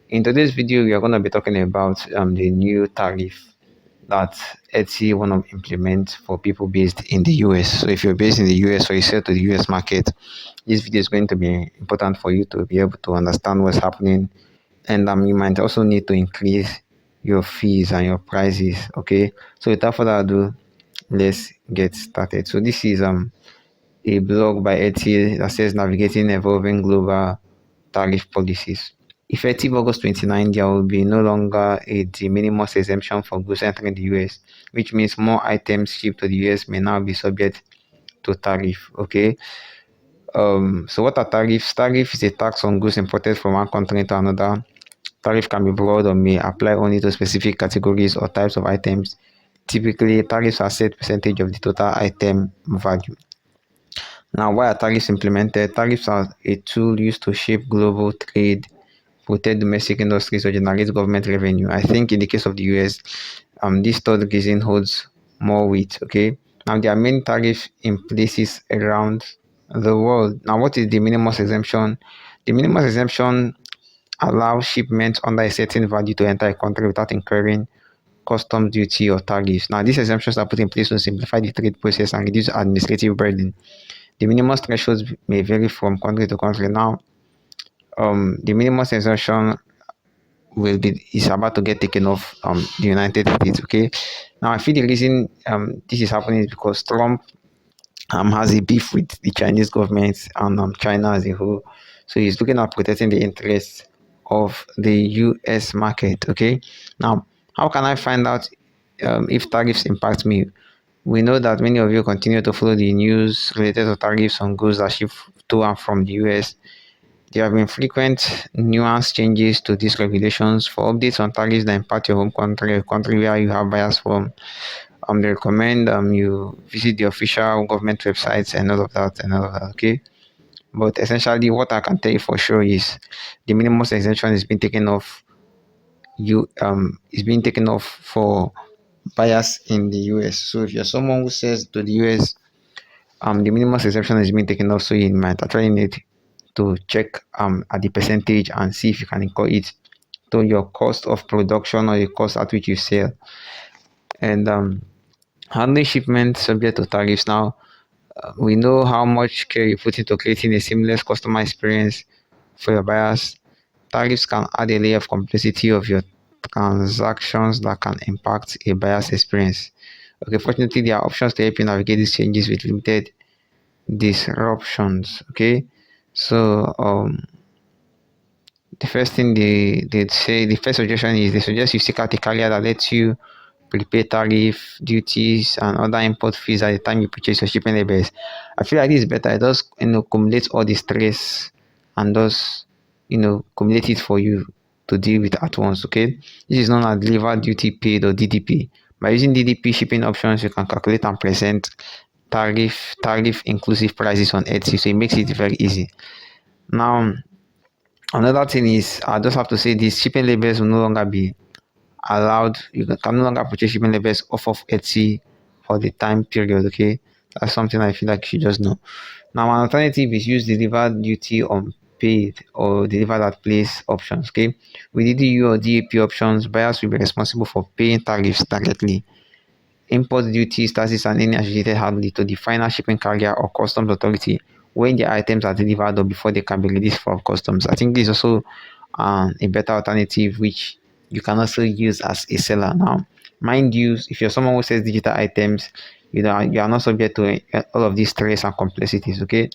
In today's video, we are going to be talking about the new tariff that Etsy want to implement for people based in the US. So if you're based in the US or you sell to the US market, this video is going to be important for you to be able to understand what's happening. And you might also need to increase your fees and your prices. Okay. So without further ado, let's get started. So this is a blog by Etsy that says navigating evolving global tariff policies. Effective August 29, there will be no longer a de minimis exemption for goods entering the US, which means more items shipped to the US may now be subject to tariff. Okay. So what are tariffs? Tariff is a tax on goods imported from one country to another. Tariff can be broad or may apply only to specific categories or types of items. Typically, tariffs are set percentage of the total item value. Now, why are tariffs implemented? Tariffs are a tool used to shape global trade, protect domestic industries, or generate government revenue. I think in the case of the US, this third reason holds more weight. Okay. Now there are many tariffs in places around the world. Now, what is the minimus exemption? The minimus exemption allows shipments under a certain value to enter a country without incurring customs duty or tariffs. Now, these exemptions are put in place to simplify the trade process and reduce administrative burden. The minimum thresholds may vary from country to country. Now, the minimum exemption is about to get taken off the United States. Okay. Now I feel the reason this is happening is because Trump has a beef with the Chinese government and China as a whole. So he's looking at protecting the interests of the US market. Okay. Now, how can I find out if tariffs impact me? We know that many of you continue to follow the news related to tariffs on goods that ship to and from the US. There have been frequent nuanced changes to these regulations. For updates on tariffs that impact your home country, a country where you have buyers from, they recommend you visit the official government websites and all of that okay? But essentially, what I can tell you for sure is the minimum exemption is being taken off. Is being taken off for buyers in the US. So if you're someone who says to the US, the minimum exemption is being taken off, so you might actually need to check at the percentage and see if you can incur it to your cost of production or the cost at which you sell. And handling shipment subject to tariffs. Now, we know how much care you put into creating a seamless customer experience for your buyers. Tariffs can add a layer of complexity of your transactions that can impact a buyer's experience. Okay, fortunately, there are options to help you navigate these changes with limited disruptions. Okay, so the first thing they say, the first suggestion is they suggest you seek out a carrier that lets you prepay tariff, duties, and other import fees at the time you purchase your shipping labels. I feel like this is better. It does accumulate all the stress and does accumulate it for you to deal with at once. Okay, this is known as delivered duty paid or DDP. By using DDP shipping options, you can calculate and present tariff inclusive prices on Etsy, so it makes it very easy. Now, another thing is, I just have to say this: shipping labels will no longer be allowed. You can no longer purchase shipping labels off of Etsy for the time period. Okay, that's something I feel like you should just know. Now, an alternative is use delivered duty on paid or delivered at place options. Okay, with DDU or DAP options, buyers will be responsible for paying tariffs directly, import duties, taxes, and any associated handling to the final shipping carrier or customs authority when the items are delivered or before they can be released from customs. I think this is also a better alternative which you can also use as a seller. Now, mind you, if you're someone who sells digital items, you are not subject to all of these stress and complexities. Okay.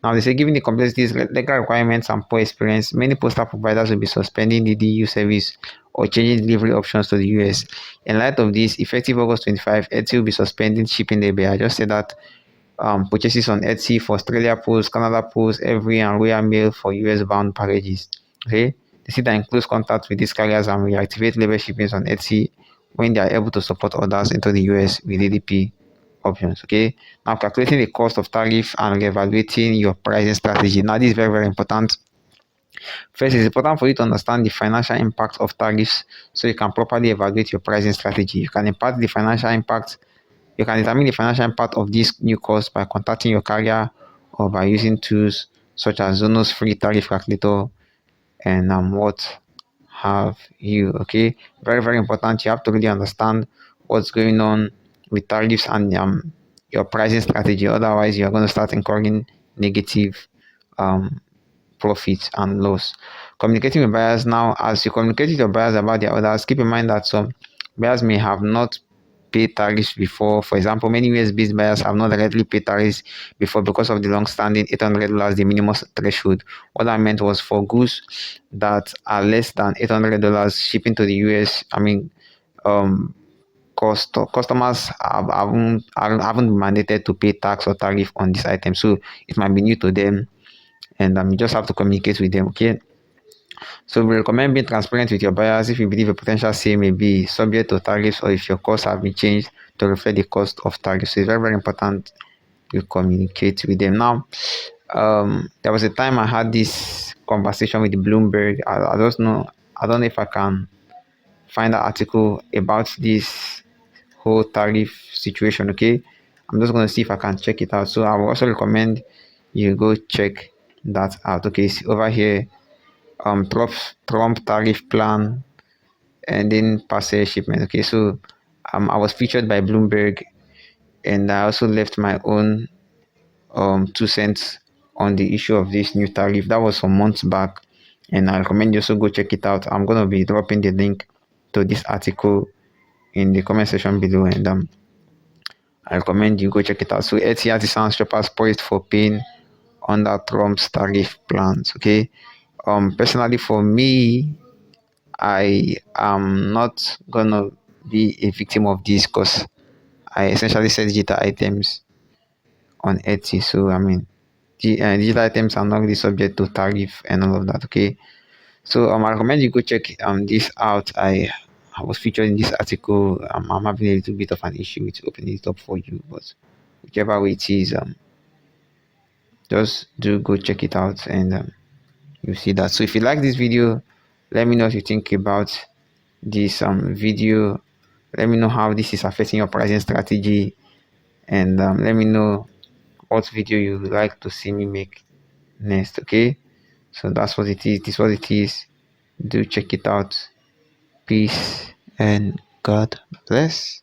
Now, they say given the complexities, legal requirements, and poor experience, many postal providers will be suspending the DU service or changing delivery options to the US. In light of this, effective August 25, Etsy will be suspending shipping label. I just said that purchases on Etsy for Australia Post, Canada Post, Every, and Royal Mail for US bound packages. Okay, they see that in close contact with these carriers and reactivate label shippings on Etsy when they are able to support orders into the US with DDP options. Okay, now calculating the cost of tariff and evaluating your pricing strategy. Now, this is very, very important. First, it's important for you to understand the financial impact of tariffs so you can properly evaluate your pricing strategy. You can determine the financial impact of this new cost by contacting your carrier or by using tools such as Zono's free tariff calculator and what have you. Okay, very very important. You have to really understand what's going on with tariffs and your pricing strategy. Otherwise, you're going to start incurring negative um profits and loss. Communicating with buyers. Now, as you communicate with your buyers about their orders, keep in mind that some buyers may have not paid tariffs before. For example, many US-based buyers have not directly paid tariffs before because of the long-standing $800, the minimum threshold. What I meant was for goods that are less than $800 shipping to the US. I mean, um, customers haven't been mandated to pay tax or tariff on this item, so it might be new to them, and you just have to communicate with them. Okay, so we recommend being transparent with your buyers if you believe a potential sale may be subject to tariffs or if your costs have been changed to reflect the cost of tariffs. So it's very, very important you communicate with them. Now, there was a time I had this conversation with Bloomberg. I don't know if I can find an article about this whole tariff situation. Okay, I'm just going to see if I can check it out. So I will also recommend you go check that out. Okay, see over here, Trump tariff plan and then parcel shipment. Okay, so I was featured by Bloomberg, and I also left my own 2 cents on the issue of this new tariff. That was some months back, and I recommend you also go check it out. I'm gonna be dropping the link to this article in the comment section below, and I recommend you go check it out. So Etsy artisans shoppers poised for paying under Trump's tariff plans. Okay, personally for me, I am not gonna be a victim of this because I essentially sell digital items on Etsy. So I mean, digital items are not really subject to tariff and all of that. Okay, so I recommend you go check this out. I was featured in this article. I'm having a little bit of an issue with opening it up for you, but whichever way it is, just do go check it out, and you see that. So if you like this video, let me know what you think about this video. Let me know how this is affecting your pricing strategy, and let me know what video you would like to see me make next. Okay, so that's what it is. This is what it is. Do check it out. Peace and God bless.